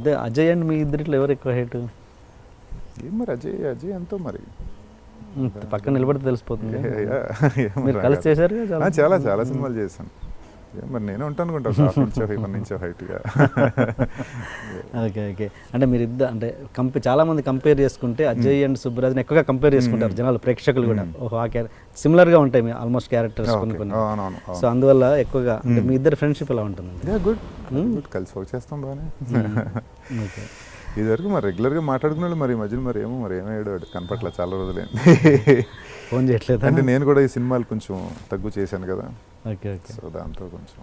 ఇద్దరు అజయ్ అండ్ మీ ఇద్దరిట్లో ఎవరు ఎక్కువ హైట్? ఏం మరి అజయ్ ఎంతో మరి పక్కన నిలబడితే తెలిసిపోతుంది. మీరు ఏమో కలిసి చేశారు చాలా చాలా సినిమాలు చేశాను. మరి నేను ఉంటాను అనుకుంటా 1 ఇంచ్ హైట్గా. Okay okay. అంటే మీరు ఇద్దరు అంటే చాలా మంది కంపేర్ చేసుకుంటే అజయ్ అండ్ సుబ్బరాజ్ని ఎక్కువగా కంపేర్ చేసుకుంటారు జనాలు, ప్రేక్షకులు కూడా. సిమిలర్గా ఉంటాయి ఆల్మోస్ట్ క్యారెక్టర్స్ కొన్ని కొన్ని. సో అందువల్ల ఎక్కువగా అంటే మీ ఇద్దరు ఫ్రెండ్షిప్ ఎలా ఉంటుంది? గుడ్ కలిసి వర్క్ చేస్తాం బాగానే. ఇదివరకు మరి రెగ్యులర్గా మాట్లాడుకున్నాడు, మరి ఈ మధ్యన మరి ఏమయ్యాడు కనపట్ల చాలా రోజులైంది. ఫోన్ చేయట్లేదు అంటే నేను కూడా ఈ సినిమాలు కొంచెం తగ్గు చేశాను కదా. Okay okay. సో దాంతో కొంచెం.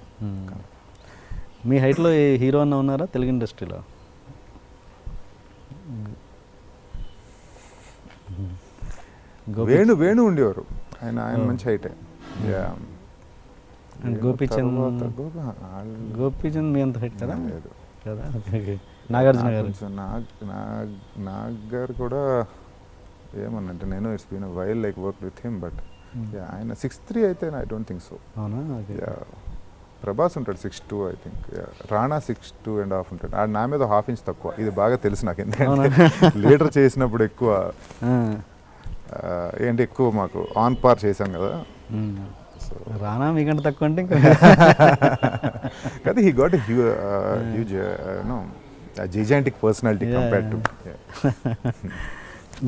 మీ హైట్లో ఏ హీరో అన్న ఉన్నారా తెలుగు ఇండస్ట్రీలో? వేణు ఉండేవారు, ఆయన మంచి హైటే. గోపీచంద్ మీ అంత హైట్ కదా? కదా. నాగార్జున గారు నాగ్ గారు కూడా ఏమన్నంటే నేను it's been while like work with him, but ఆయన 6'3" అయితే I don't think so. Prabhas ఉంటాడు 6'2" ఐ థింక్. రాణా 6'2.5" ఉంటాడు. నా మీద 1/2 ఇంచ్ తక్కువ. ఇది బాగా తెలుసు నాకు, ఎందుకంటే లీడర్ చేసినప్పుడు ఎక్కువ ఎక్కువ మాకు ఆన్ పార్ చేశాం కదా. సో రానా మీకంటే తక్కువ అంటే కదా, he got huge gigantic personality compared to.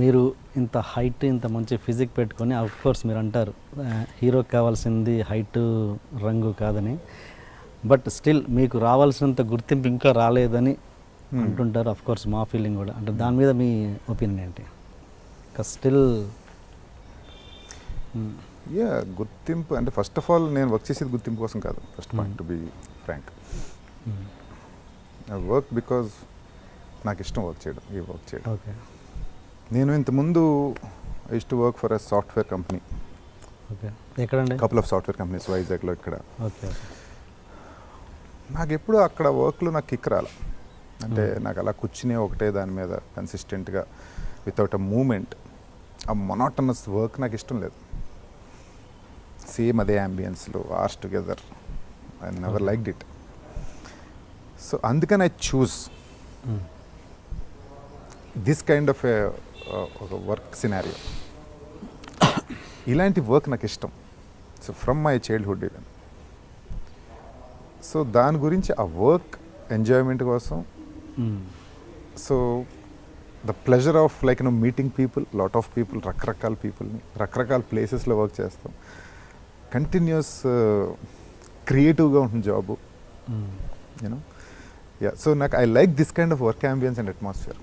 మీరు ఇంత హైట్, ఇంత మంచి ఫిజిక్ పెట్టుకొని, ఆఫ్ కోర్స్ మీరు అంటారు హీరోకి కావాల్సింది హైట్ రంగు కాదని, బట్ స్టిల్ మీకు రావాల్సినంత గుర్తింపు ఇంకా రాలేదని అంటుంటారు. ఆఫ్ కోర్స్ మా ఫీలింగ్ కూడా. అంటే దాని మీద మీ ఒపీనియన్ ఏంటి? స్టిల్ గుర్తింపు అంటే ఫస్ట్ ఆఫ్ ఆల్ నేను వర్క్ చేసేది గుర్తింపు కోసం కాదు. First point to be frank, I work because నాకు ఇష్టం వర్క్ చేయడం, ఈ వర్క్ చేయడం. ఓకే. నేను ఇంతకుముందు I used to work for a software company. Okay. ఎక్కడండి? కపుల్ ఆఫ్ సాఫ్ట్వేర్ కంపెనీస్ వైజాగ్లో ఇక్కడ. ఓకే. నాకు ఎప్పుడు అక్కడ వర్క్లో నాకు కిక్ రాల. అంటే నాకు అలా కూర్చునే ఒకటే దాని మీద కన్సిస్టెంట్గా వితౌట్ అ మూమెంట్, ఆ మొనాటనస్ వర్క్ నాకు ఇష్టం లేదు. సేమ్ అదే అంబియన్స్లో hours together, I never liked it. So అందుకని I choose this kind of ఒక వర్క్ సినారియో. ఇలాంటి వర్క్ నాకు ఇష్టం. So from my childhood even. So దాని గురించి ఆ వర్క్ ఎంజాయ్మెంట్ కోసం, so the pleasure of like meeting people, lot of people, రకరకాల పీపుల్ని రకరకాల ప్లేసెస్లో వర్క్ చేస్తాం. కంటిన్యూస్ క్రియేటివ్గా ఉంటుంది జాబు, యూనో. సో నాకు I like this kind of work ambience and atmosphere.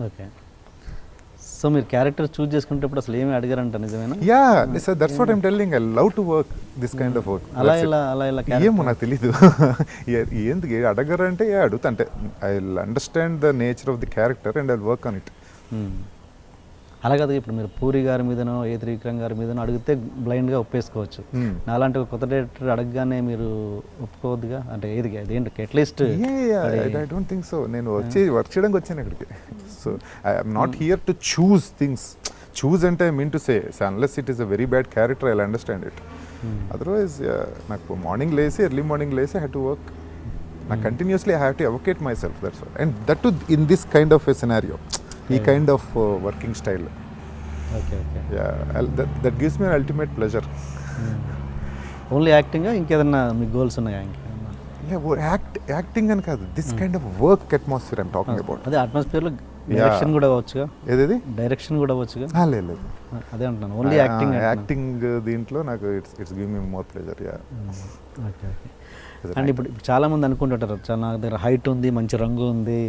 Okay. So మీరు క్యారెక్టర్ చూస్ చేసుకునేటప్పుడు అసలు ఏమి అడిగారంట, నిజమేనా? Yeah, that's what I'm telling. I love to work this kind of work. అలా ఇలా ఏమో నాకు తెలీదు. ఎందుకు అడగరంటే అడుగుతా, అంటే I will understand the nature of the character and I will work on it. అలా కాదు, ఇప్పుడు మీరు పూరి గారి మీదనో ఏ త్రివిక్రమ్ గారి మీదనో అడిగితే బ్లైండ్గా ఒప్పేసుకోవచ్చు. నాలాంటి ఒక కొత్త డైరెక్టర్ అడగగానే మీరు ఒప్పుకోవద్దుగా. అంటే అదేంటి at least I don't think so. నేను వర్క్ చేయడానికి వచ్చాను ఇక్కడికి. So I'm not here to choose things. Choose అంటే I mean to say, unless it is a very bad character I will understand it. Otherwise నాకు ఎర్లీ మార్నింగ్ లేసి I have to work. నాకు కంటిన్యూస్లీ I have to advocate myself, that's all. And that too in this kind of a scenario, ఈ kind of working style. Okay okay. That gives me ultimate pleasure. Only acting, ఇంకేదన్నా మీ goals ఉన్నాయా? Acting అని కాదు, this kind of work atmosphere I'm talking about. అదే అట్మాస్ఫియర్లో direction కూడా అవ్వచ్చుగా. ఏది direction కూడా అవ్వచ్చుగా? లేదు, అదే అంటున్నాను, ఓన్లీ యాక్టింగ్ దీంట్లో నాకు it's give me more pleasure. Yeah. Okay okay. And ఇప్పుడు చాలామంది అనుకుంటుంటారు, చాలా నా దగ్గర హైట్ ఉంది, మంచి రంగు ఉంది,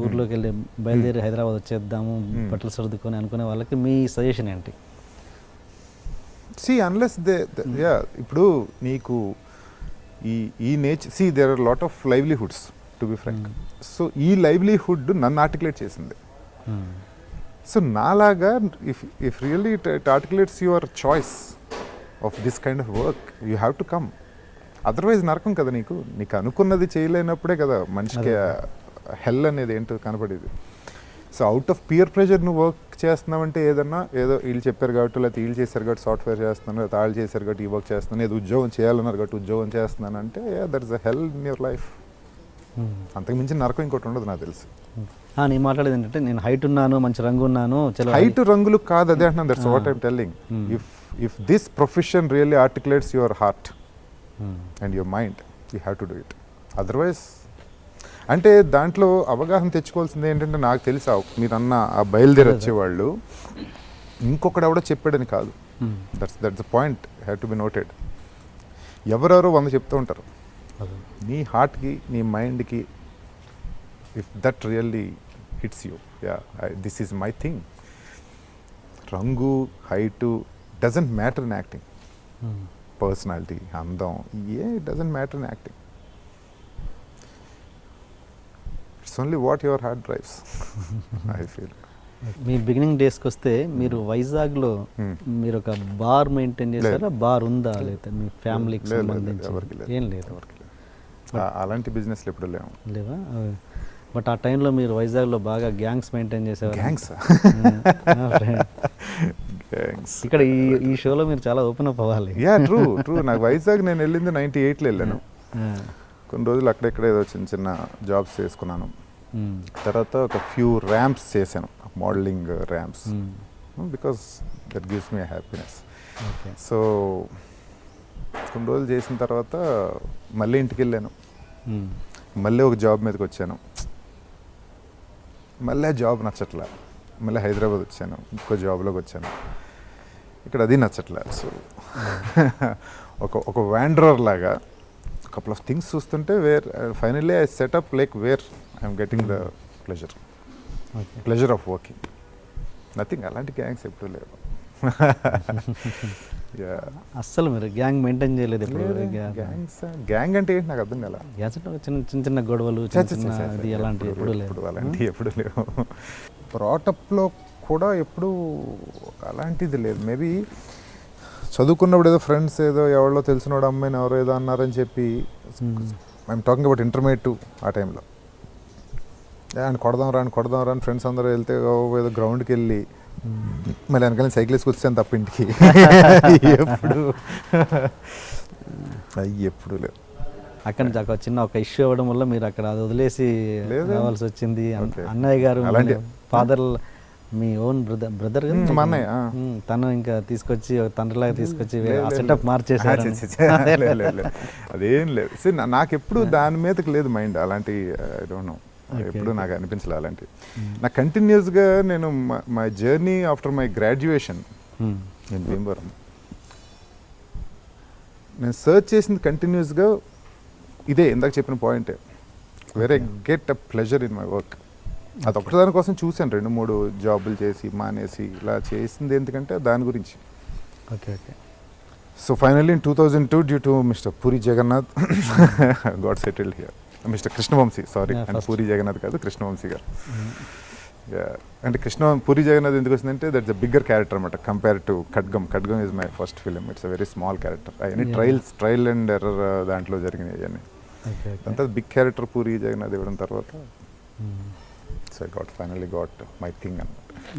ఊర్లోకి వెళ్ళి బయలుదేరి హైదరాబాద్ వచ్చేద్దాము బట్టలు సర్దుకొని అనుకునే వాళ్ళకి మీ సజెషన్ ఏంటి? అన్లెస్ ఇప్పుడు నీకు ఈ nature, there are lot of livelihoods to be frank. So ఈ లైవ్లీహుడ్ నన్ను ఆర్టికులేట్ చేసింది. సో నాలాగా if really it articulates your choice of this kind of work, you have to come. Otherwise నరకం కదా. నీకు అనుకున్నది చేయలేనప్పుడే కదా మనిషికి హెల్ అనేది ఏంటో కనపడేది. So out of peer pressure నువ్వు వర్క్ చేస్తున్నావంటే ఏదో వీళ్ళు చెప్పారు కాబట్టి, లేకపోతే వీళ్ళు చేశారు కాబట్టి సాఫ్ట్వేర్ చేస్తున్నాను, లేకపోతే వాళ్ళు చేశారు కాబట్టి ఈ వర్క్ చేస్తున్నాను, ఏదో ఉద్యోగం చేయాలన్నారు కాబట్టి ఉద్యోగం చేస్తున్నాను అంటే that is a hell in your life. అంతకు మించిన నరకం ఇంకోటి ఉండదు నాకు తెలుసు. నేను మాట్లాడేది ఏంటంటే నేను హైట్ ఉన్నాను, మంచి రంగు ఉన్నాను, చాలా హైట్ రంగులు కాదు, అదే అంటున్నాను. That's what I'm telling. If this profession really articulates your heart and your mind, you have to do it. Otherwise అంటే దాంట్లో అవగాహన తెచ్చుకోవాల్సింది ఏంటంటే, నాకు తెలుసా మీరు అన్న ఆ బయలుదేరి వచ్చేవాళ్ళు ఇంకొకడు ఎవడో చెప్పాడని కాదు. That's the point, have to be noted. ఎవరెవరో 100 చెప్తూ ఉంటారు. నీ హార్ట్కి, నీ మైండ్కి, if that really hits you, ya this is my thing. రంగు, height doesn't matter in acting. Personality, అందం, it doesn't matter in acting. It's only what your heart drives, I feel. మీ బిగినింగ్ డేస్కి వస్తే మీరు వైజాగ్లో మీరు ఒక బార్ మెయింటైన్ చేశారా? బార్ ఉందా? లేదా మీ ఫ్యామిలీకి సంబంధించి? ఏం లేదు. అలాంటి బిజినెస్లు ఎప్పుడు లేవా? బట్ ఆ టైంలో మీరు వైజాగ్లో బాగా గ్యాంగ్స్ మెయింటైన్ చేసేవారు. గ్యాంగ్స్ ఇక్కడ ఈ షోలో మీరు చాలా ఓపెన్ అప్ అవ్వాలి. Yeah true. నాకు వైజాగ్ నేను వెళ్ళింది 98లో వెళ్ళాను. కొన్ని రోజులు అక్కడెక్కడ ఏదో చిన్న చిన్న జాబ్స్ చేసుకున్నాను. తర్వాత ఒక ఫ్యూ ర్యాంప్స్ చేశాను, modelling ramps, because that gives me happiness. So కొన్ని రోజులు చేసిన తర్వాత మళ్ళీ ఇంటికి వెళ్ళాను. మళ్ళీ ఒక జాబ్ మీదకి వచ్చాను. మళ్ళీ జాబ్ నచ్చట్లా. మళ్ళీ హైదరాబాద్ వచ్చాను, ఇంకో జాబ్లోకి వచ్చాను. ఇక్కడ అది నచ్చట్లే. సో ఒక వ్యాండరర్ లాగా కపుల్ ఆఫ్ థింగ్స్ చూస్తుంటే where finally I set up like where I'm getting the pleasure of working. Nothing. అలాంటి గ్యాంగ్స్ ఎప్పుడు లేవు. అస్సలు మీరు గ్యాంగ్ మెయింటైన్ చేయలేదు ఎప్పుడు? గ్యాంగ్ అంటే ఏంటి నాకు అర్థం కదా. చిన్న చిన్న గొడవలు అలాంటివి ఎప్పుడు లేవు. బ్రాటప్లో కూడా ఎప్పుడు అలాంటిది లేదు. మేబీ చదువుకున్నప్పుడు ఏదో ఫ్రెండ్స్ ఏదో ఎవరో తెలిసినోడు అమ్మాయిని ఎవరో ఏదో అన్నారని చెప్పి, ఐఎమ్ టాకింగ్ అబౌట్ ఇంటర్మీడియట్ ఆ టైంలో, అండ్ కొడదాం రా అని ఫ్రెండ్స్ అందరూ వెళ్తే ఏదో గ్రౌండ్కి వెళ్ళి మళ్ళీ వెనకాల సైకిల్ వేసుకు వచ్చాను తప్ప ఇంటికి ఎప్పుడు లేదు. అక్కడి నుంచి ఒక చిన్న ఇష్యూ అవ్వడం వల్ల మీరు అక్కడ అది వదిలేసి రావాల్సి వచ్చింది. అన్నయ్య గారు, ఫాదర్, మీ ఓన్ బ్రదర్ మా అన్నయ్య, తను ఇంకా తీసుకొచ్చి తండ్రిలాగా తీసుకొచ్చి సెటప్ మార్చేసారు. అదేం లేదు. నాకు ఎప్పుడు దాని మీదకి లేదు మైండ్. అలాంటి ఐ డోంట్ నో, ఎప్పుడు నాకు అనిపించలే అలాంటి. నాకు కంటిన్యూస్గా నేను my journey after my graduation in Bhimavaram, నేను సర్చ్ చేసింది కంటిన్యూస్గా ఇదే, ఇందాక చెప్పిన పాయింటే, where I get a pleasure in my work. అది ఒకటి దానికోసం చూశాను. 2-3 జాబులు చేసి మానేసి ఇలా చేసింది ఎందుకంటే దాని గురించి. Okay. So finally in 2002 due to mister Puri Jagannath got settled here. Mister Krishna Vamsi, sorry, and Puri Jagannath కాదు, కృష్ణవంశీ గారు. అంటే పూరి జగన్నాథ్ ఎందుకు వచ్చిందంటే దట్స్ అ బిగ్గర్ క్యారెక్టర్ అనమాట compare to Khadgam. Khadgam is my first film. It's a very small character. అవన్నీ ట్రయల్ అండ్ ఎర్రర్ దాంట్లో జరిగినాయి అవన్నీ. అంతా బిగ్ క్యారెక్టర్ పూరి జగన్నాథ్ ఇవ్వడం తర్వాత, so I finally got my thing అన్నమాట.